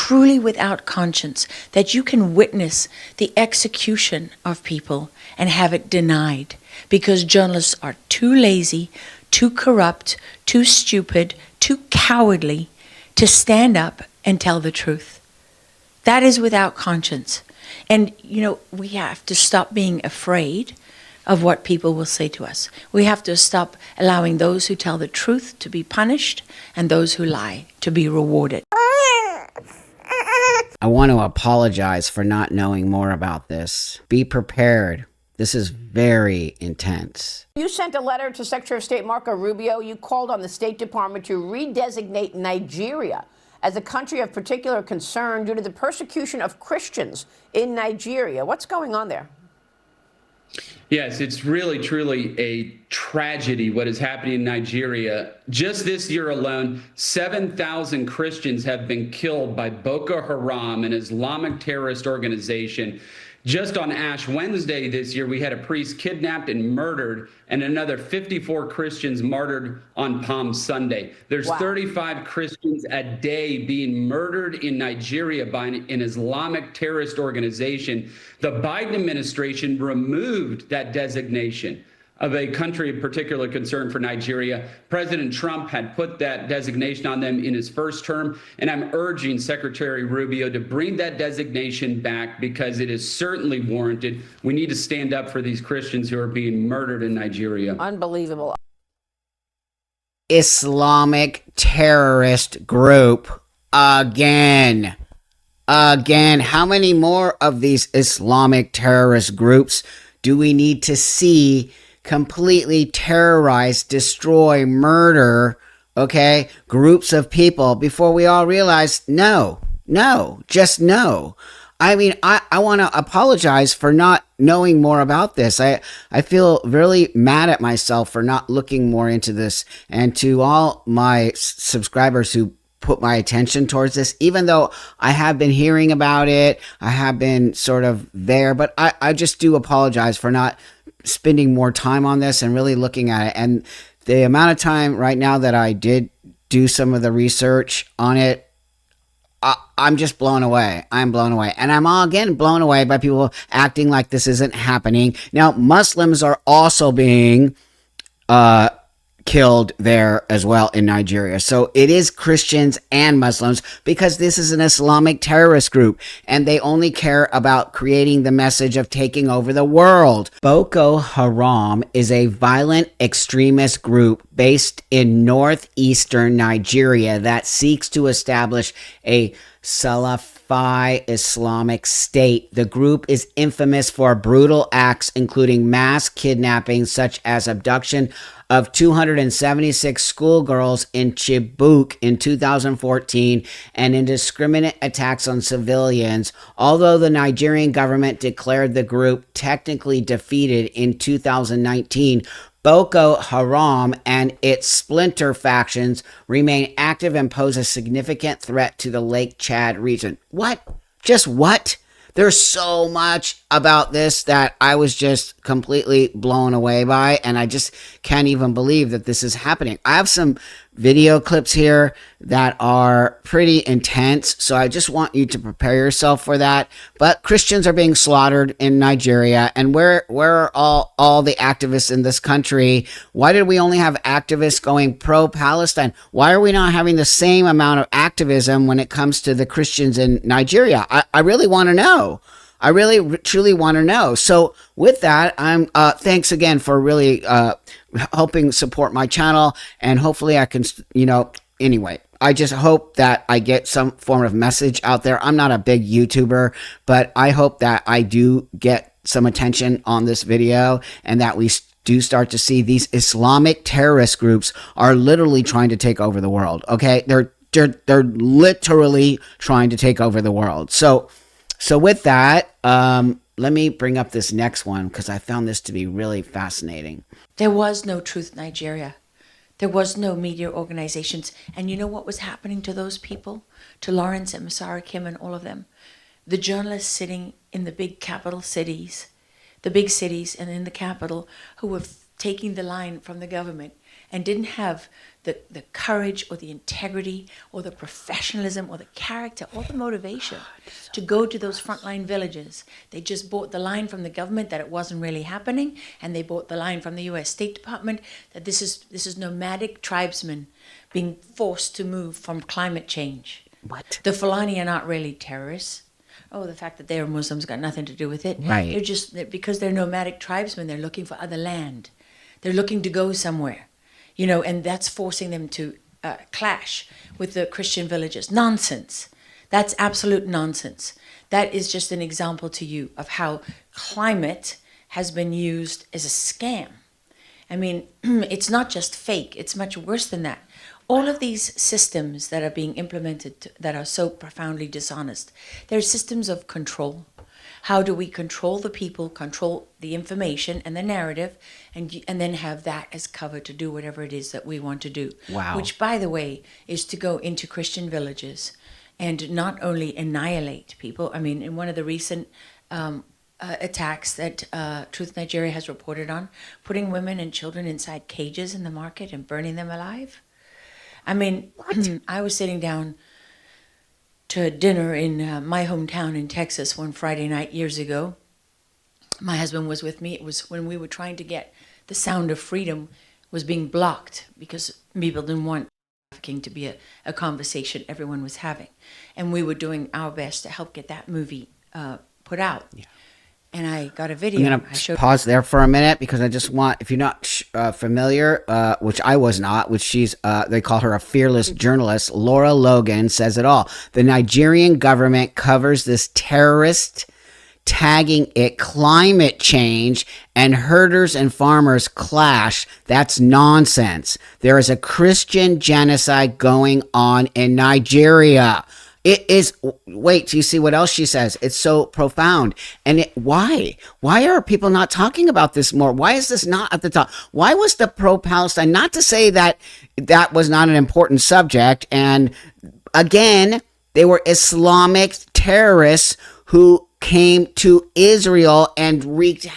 truly without conscience, that you can witness the execution of people and have it denied because journalists are too lazy, too corrupt, too stupid, too cowardly to stand up and tell the truth. That is without conscience. And, you know, we have to stop being afraid of what people will say to us. We have to stop allowing those who tell the truth to be punished and those who lie to be rewarded. I want to apologize for not knowing more about this. Be prepared. This is very intense. You sent a letter to Secretary of State Marco Rubio. You called on the State Department to redesignate Nigeria as a country of particular concern due to the persecution of Christians in Nigeria. What's going on there? Yes, it's really, truly a tragedy what is happening in Nigeria. Just this year alone, 7,000 Christians have been killed by Boko Haram, an Islamic terrorist organization. Just on Ash Wednesday this year, we had a priest kidnapped and murdered, and another 54 Christians martyred on Palm Sunday. There's 35 Christians a day being murdered in Nigeria by an Islamic terrorist organization. The Biden administration removed that designation of a country of particular concern for Nigeria. President Trump had put that designation on them in his first term, and I'm urging Secretary Rubio to bring that designation back because it is certainly warranted. We need to stand up for these Christians who are being murdered in Nigeria. Unbelievable. Islamic terrorist group again. How many more of these Islamic terrorist groups do we need to see completely terrorize, destroy, murder, groups of people before we all realize, just no. I mean, I want to apologize for not knowing more about this. I feel really mad at myself for not looking more into this. And to all my subscribers who put my attention towards this, even though I have been hearing about it, I have been sort of there, but I just do apologize for not spending more time on this and really looking at it. And the amount of time right now that I did do some of the research on it, I'm just blown away. I'm blown away. And I'm again blown away by people acting like this isn't happening. Now, Muslims are also being killed there as well in Nigeria. So it is Christians and Muslims because this is an Islamic terrorist group and they only care about creating the message of taking over the world. Boko Haram is a violent extremist group based in northeastern Nigeria that seeks to establish a Salafi-Islamist state. The group is infamous for brutal acts including mass kidnapping such as abduction of 276 schoolgirls in Chibok in 2014 and indiscriminate attacks on civilians. Although the Nigerian government declared the group technically defeated in 2019, Boko Haram and its splinter factions remain active and pose a significant threat to the Lake Chad region. What? Just what? There's so much about this that I was just completely blown away by, and I just can't even believe that this is happening. I have some video clips here that are pretty intense, so I just want you to prepare yourself for that. But Christians are being slaughtered in Nigeria, and where are all the activists in this country? Why did we only have activists going pro-Palestine? Why are we not having the same amount of activism when it comes to the Christians in Nigeria? I really want to know. I really, truly want to know. So with that, I'm thanks again for really helping support my channel, and hopefully I can, anyway, I just hope that I get some form of message out there. I'm not a big YouTuber, but I hope that I do get some attention on this video and that we do start to see these Islamic terrorist groups are literally trying to take over the world. Okay, they're literally trying to take over the world. So with that, let me bring up this next one because I found this to be really fascinating. There was no Truth Nigeria. There was no media organizations. And you know what was happening to those people? To Lawrence and Masara Kim and all of them? The journalists sitting in the big capital cities, the big cities and in the capital, who were taking the line from the government and didn't have the courage or the integrity or the professionalism or the character or the motivation to go to those frontline villages. They just bought the line from the government that it wasn't really happening, and they bought the line from the U.S. State Department that this is nomadic tribesmen being forced to move from climate change. What? The Fulani are not really terrorists. Oh, the fact that they're Muslims got nothing to do with it. Right. Because they're nomadic tribesmen, they're looking for other land. They're looking to go somewhere, and that's forcing them to clash with the Christian villages. Nonsense. That's absolute nonsense. That is just an example to you of how climate has been used as a scam. I mean, it's not just fake, it's much worse than that. All of these systems that are being implemented that are so profoundly dishonest, they're systems of control. How do we control the people, control the information and the narrative, and then have that as cover to do whatever it is that we want to do? Wow. Which, by the way, is to go into Christian villages and not only annihilate people. I mean, in one of the recent attacks that Truth Nigeria has reported on, putting women and children inside cages in the market and burning them alive. I mean, I was sitting down to dinner in my hometown in Texas one Friday night years ago. My husband was with me. It was when we were trying to get the sound of freedom was being blocked because people didn't want trafficking to be a conversation everyone was having. And we were doing our best to help get that movie put out. Yeah. And I got a video. I'm going to pause there for a minute because I just want, if you're not familiar, which I was not, which they call her a fearless journalist, Laura Logan says it all. The Nigerian government covers this terrorist, tagging it climate change, and herders and farmers clash. That's nonsense. There is a Christian genocide going on in Nigeria. It is, wait, do you see what else she says? It's so profound. And why? Why are people not talking about this more? Why is this not at the top? Why was the pro-Palestine, not to say that that was not an important subject. And again, they were Islamic terrorists who came to Israel and wreaked,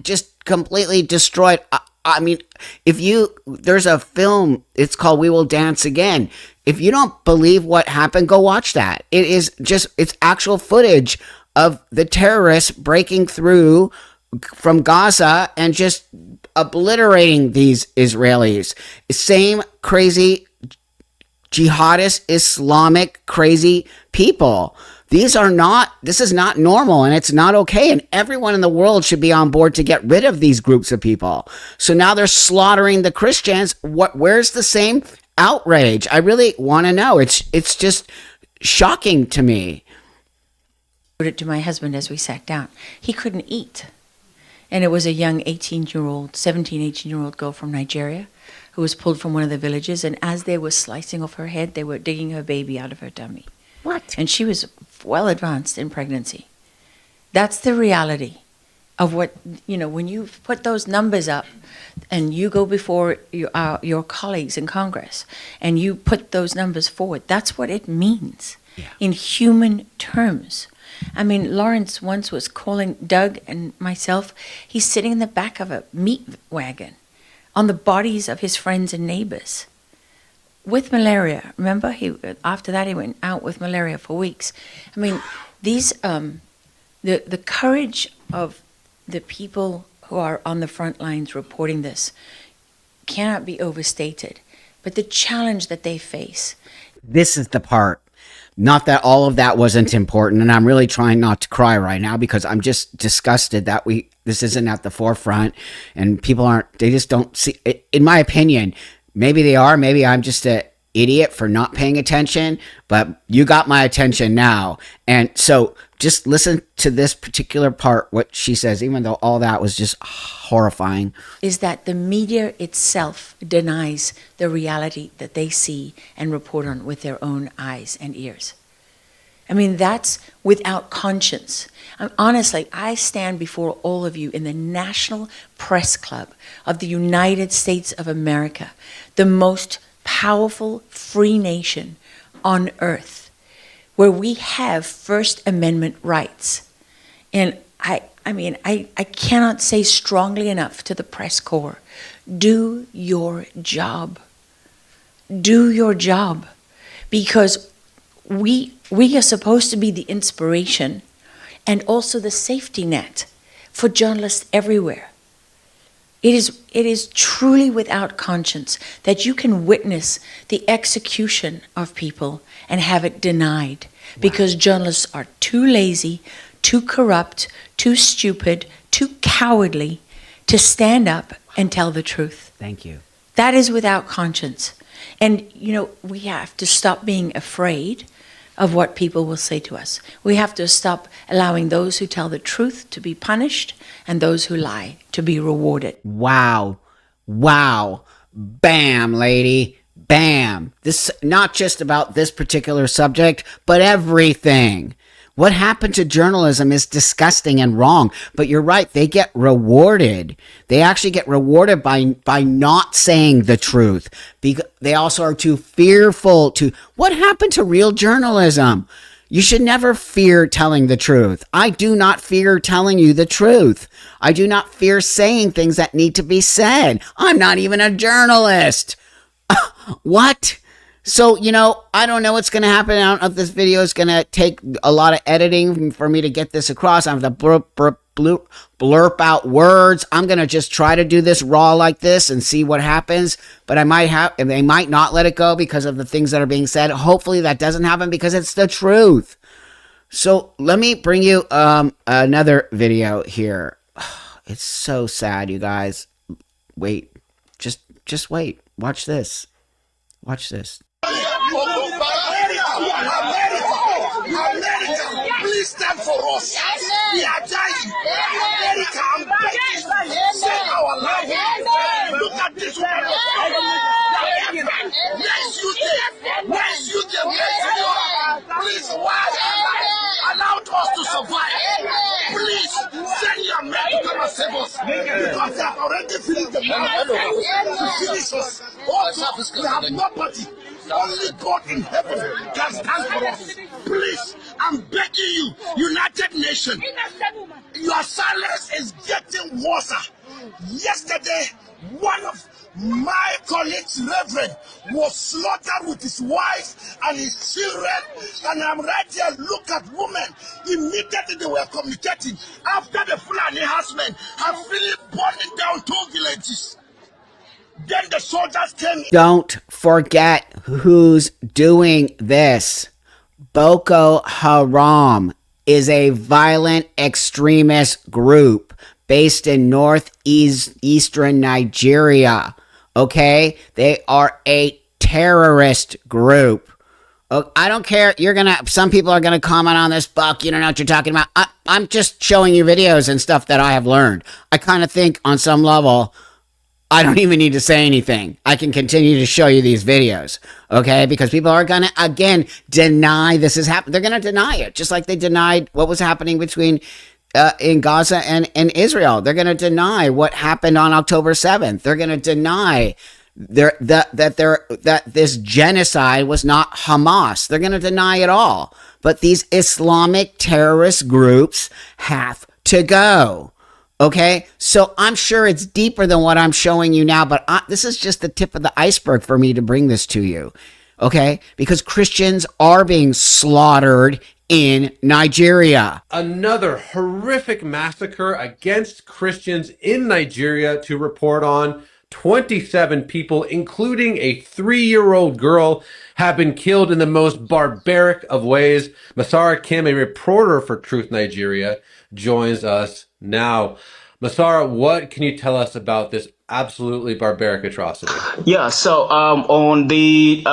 just completely destroyed. I mean, there's a film, it's called We Will Dance Again. If you don't believe what happened, go watch that. It's actual footage of the terrorists breaking through from Gaza and just obliterating these Israelis. Same crazy jihadist, Islamic, crazy people. This is not normal, and it's not okay, and everyone in the world should be on board to get rid of these groups of people. So now they're slaughtering the Christians. Where's the same outrage? I really want to know. It's just shocking to me. I wrote it to my husband as we sat down. He couldn't eat. And it was a young 18-year-old girl from Nigeria who was pulled from one of the villages, and as they were slicing off her head, they were digging her baby out of her tummy. What? And she was well advanced in pregnancy. That's the reality of what, when you put those numbers up and you go before your colleagues in Congress and you put those numbers forward, that's what it means in human terms. I mean, Lawrence once was calling Doug and myself, he's sitting in the back of a meat wagon on the bodies of his friends and neighbors. With malaria, remember? After that, he went out with malaria for weeks. I mean, these the courage of the people who are on the front lines reporting this cannot be overstated. But the challenge that they face. This is the part. Not that all of that wasn't important, and I'm really trying not to cry right now because I'm just disgusted that this isn't at the forefront, and people they just don't see. In my opinion, maybe they are. Maybe I'm just an idiot for not paying attention, but you got my attention now. And so just listen to this particular part, what she says, even though all that was just horrifying. Is that the media itself denies the reality that they see and report on with their own eyes and ears. I mean, that's without conscience. Honestly, I stand before all of you in the National Press Club of the United States of America, the most powerful free nation on earth, where we have First Amendment rights. And I cannot say strongly enough to the press corps, Do your job. Do your job. Because we are supposed to be the inspiration and also the safety net for journalists everywhere. It is truly without conscience that you can witness the execution of people and have it denied because journalists are too lazy, too corrupt, too stupid, too cowardly to stand up and tell the truth. Thank you. That is without conscience. And, we have to stop being afraid of what people will say to us. We have to stop allowing those who tell the truth to be punished and those who lie to be rewarded. Wow. Wow. Bam, lady. Bam. This not just about this particular subject, but everything. What happened to journalism is disgusting and wrong. But you're right, they get rewarded. They actually get rewarded by not saying the truth. Because they also are too fearful to. What happened to real journalism? You should never fear telling the truth. I do not fear telling you the truth. I do not fear saying things that need to be said. I'm not even a journalist. What? So, I don't know what's going to happen. I don't know if this video is going to take a lot of editing for me to get this across. I have to blurp out words. I'm going to just try to do this raw like this and see what happens. But they might not let it go because of the things that are being said. Hopefully that doesn't happen because it's the truth. So let me bring you another video here. It's so sad, you guys. Wait. Just wait. Watch this. Watch this. America, please stand for us. We are dying. America, I'm begging. Save our life. Look at this woman. Let's use them. Let's use them. Please, why allowed us to survive? Please, send your men to come and save us. Because they have already finished the man to finish us. Also, we have nobody. Only God in heaven can stand for us. Please, I'm begging you, United Nations, your silence is getting worse. Yesterday, one of my colleagues, Reverend, was slaughtered with his wife and his children. And I'm right here, look at women. Immediately they were communicating. After the Fulani harassment, have really burning down 2 villages. Then the soldiers came. Don't forget who's doing this. Boko Haram is a violent extremist group based in northeastern Nigeria. Okay? They are a terrorist group. I don't care. Some people are gonna comment on this, Buck. You don't know what you're talking about. I'm just showing you videos and stuff that I have learned. I kind of think on some level, I don't even need to say anything. I can continue to show you these videos, okay? Because people are going to, again, deny this is happening. They're going to deny it, just like they denied what was happening between in Gaza and Israel. They're going to deny what happened on October 7th. They're going to deny that this genocide was not Hamas. They're going to deny it all. But these Islamic terrorist groups have to go. Okay, so I'm sure it's deeper than what I'm showing you now, but this is just the tip of the iceberg for me to bring this to you. Okay, because Christians are being slaughtered in Nigeria. Another horrific massacre against Christians in Nigeria to report on. 27 people, including a 3-year-old girl, have been killed in the most barbaric of ways. Masara Kim, a reporter for Truth Nigeria, joins us now. Masara, what can you tell us about this absolutely barbaric atrocity? Yeah, so in the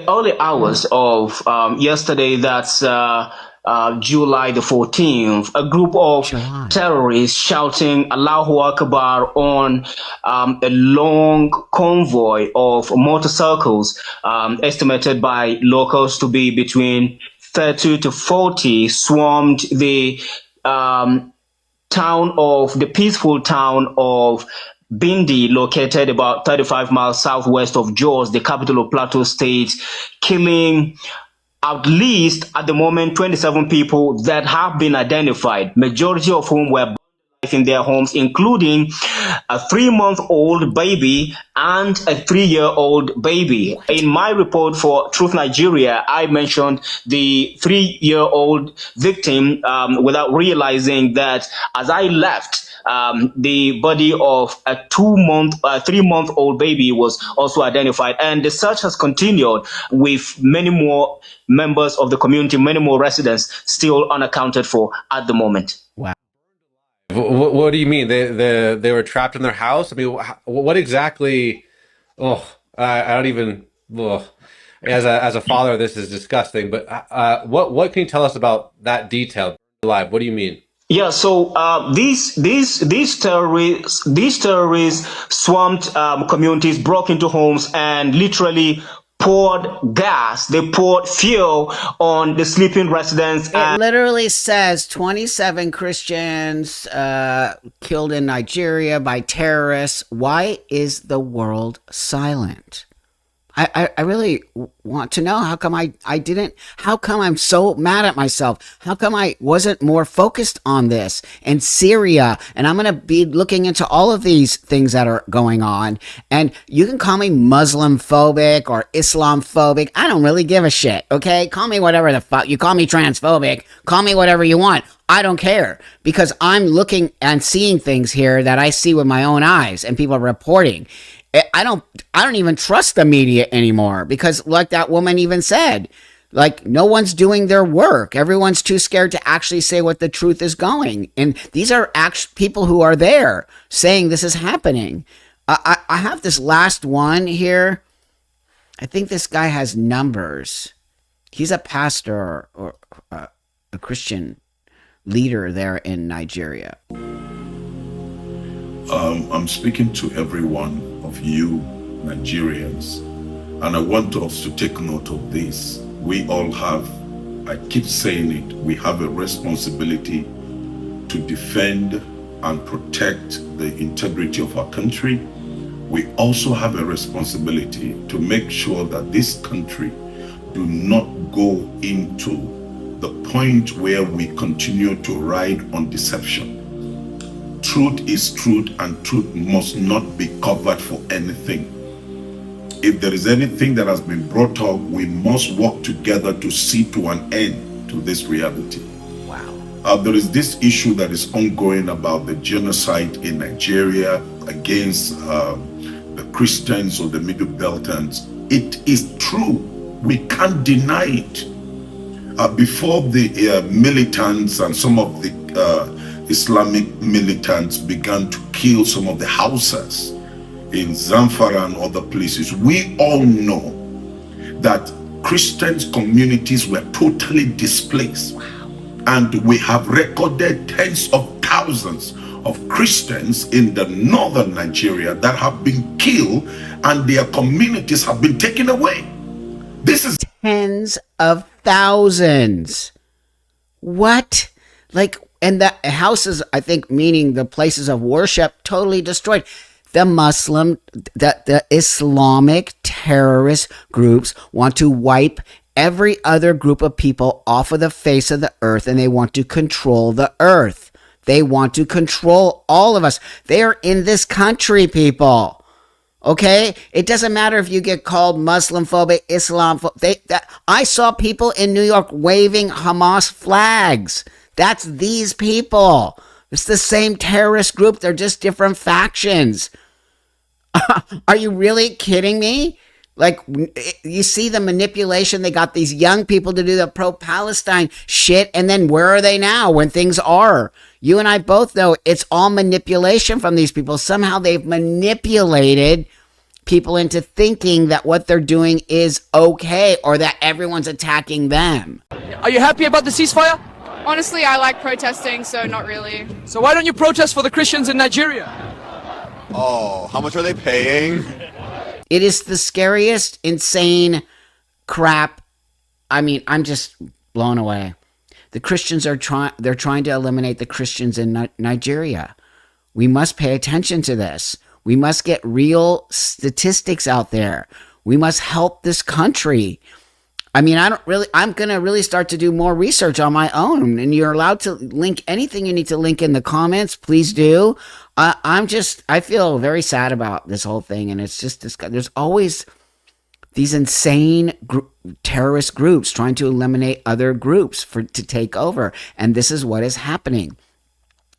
early hours of yesterday, that's July the 14th, a group of terrorists shouting Allahu Akbar on a long convoy of motorcycles, estimated by locals to be between 30 to 40, swarmed the peaceful town of Bindi, located about 35 miles southwest of Jos, the capital of Plateau State, killing at least, at the moment, 27 people that have been identified, majority of whom were in their homes, including a 3-month-old baby and a 3-year-old baby. In my report for Truth Nigeria, I mentioned the 3-year-old victim without realizing that as I left, the body of a 3-month-old baby was also identified. And the search has continued with many more members of the community, many more residents still unaccounted for at the moment. Wow. What do you mean? They were trapped in their house? I mean, what exactly? Oh, I don't even. Oh. As a father, this is disgusting. But what can you tell us about that detail? Live. What do you mean? Yeah, so these terrorists swamped communities, broke into homes, and literally poured gas. They poured fuel on the sleeping residents. It literally says 27 Christians killed in Nigeria by terrorists. Why is the world silent? I really want to know how come how come I'm so mad at myself? How come I wasn't more focused on this and Syria? And I'm going to be looking into all of these things that are going on. And you can call me Muslim phobic or Islam phobic. I don't really give a shit. Okay. Call me whatever the fuck. You call me transphobic. Call me whatever you want. I don't care, because I'm looking and seeing things here that I see with my own eyes and people are reporting. I don't even trust the media anymore, because like that woman even said, like, no one's doing their work. Everyone's too scared to actually say what the truth is going. And these are people who are there saying this is happening. I have this last one here. I think this guy has numbers. He's a pastor or a Christian leader there in Nigeria. I'm speaking to every one of you Nigerians, and I want us to take note of this. We all have, I keep saying it, we have a responsibility to defend and protect the integrity of our country. We also have a responsibility to make sure that this country do not go into the point where we continue to ride on deception. Truth is truth, and truth must not be covered for anything. If there is anything that has been brought up, we must work together to see to an end to this reality. Wow. There is this issue that is ongoing about the genocide in Nigeria against the Christians or the Middle Beltans. It is true. We can't deny it. Before the militants and some of the Islamic militants began to kill some of the Hausas in Zamfara and other places, we all know that Christian communities were totally displaced. Wow. And we have recorded tens of thousands of Christians in the northern Nigeria that have been killed and their communities have been taken away. This is tens of thousands. What? Like, and the houses, I think, meaning the places of worship, totally destroyed. The the Islamic terrorist groups want to wipe every other group of people off of the face of the earth, and they want to control the earth. They want to control all of us. They are in this country, people. Okay? It doesn't matter if you get called Muslim phobic, Islam phobic. I saw people in New York waving Hamas flags. That's these people. It's the same terrorist group. They're just different factions. Are you really kidding me? Like, you see the manipulation. They got these young people to do the pro-Palestine shit, and then where are they now when things are? You and I both know it's all manipulation from these people. Somehow they've manipulated people into thinking that what they're doing is okay, or that everyone's attacking them. Are you happy about the ceasefire? Honestly, I like protesting, so not really. So why don't you protest for the Christians in Nigeria? Oh, how much are they paying? It is the scariest, insane crap. I mean, I'm just blown away. The Christians are they're trying to eliminate the Christians in Nigeria. We must pay attention to this. We must get real statistics out there. We must help this country. I mean, I'm going to really start to do more research on my own, and you're allowed to link anything you need to link in the comments. Please do. I feel very sad about this whole thing. And it's just, there's always these insane terrorist groups trying to eliminate other groups to take over. And this is what is happening.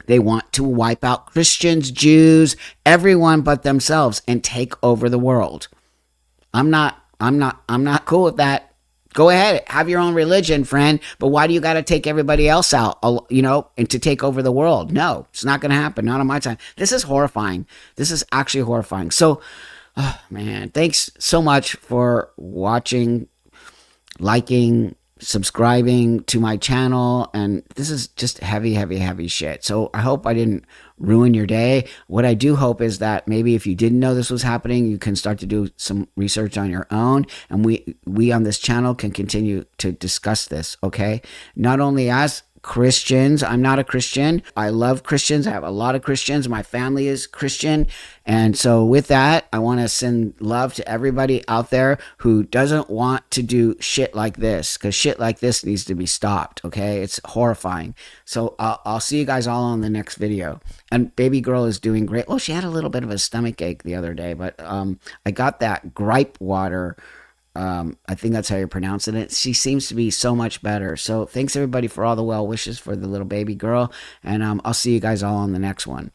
They want to wipe out Christians, Jews, everyone but themselves and take over the world. I'm not cool with that. Go ahead, have your own religion, friend, but why do you got to take everybody else out, and to take over the world? No, it's not going to happen. Not on my time. This is horrifying. This is actually horrifying. So, oh, man, thanks so much for watching, liking, subscribing to my channel. And this is just heavy shit. So I hope I didn't ruin your day. What I do hope is that maybe if you didn't know this was happening, you can start to do some research on your own, and we on this channel can continue to discuss this. Okay, not only as Christians. I'm not a Christian. I love Christians. I have a lot of Christians. My family is Christian. And so with that, I want to send love to everybody out there who doesn't want to do shit like this, because shit like this needs to be stopped. Okay. It's horrifying. So I'll see you guys all on the next video. And baby girl is doing great. Well, she had a little bit of a stomach ache the other day, but I got that gripe water. I think that's how you're pronouncing it. She seems to be so much better. So thanks everybody for all the well wishes for the little baby girl. And I'll see you guys all on the next one.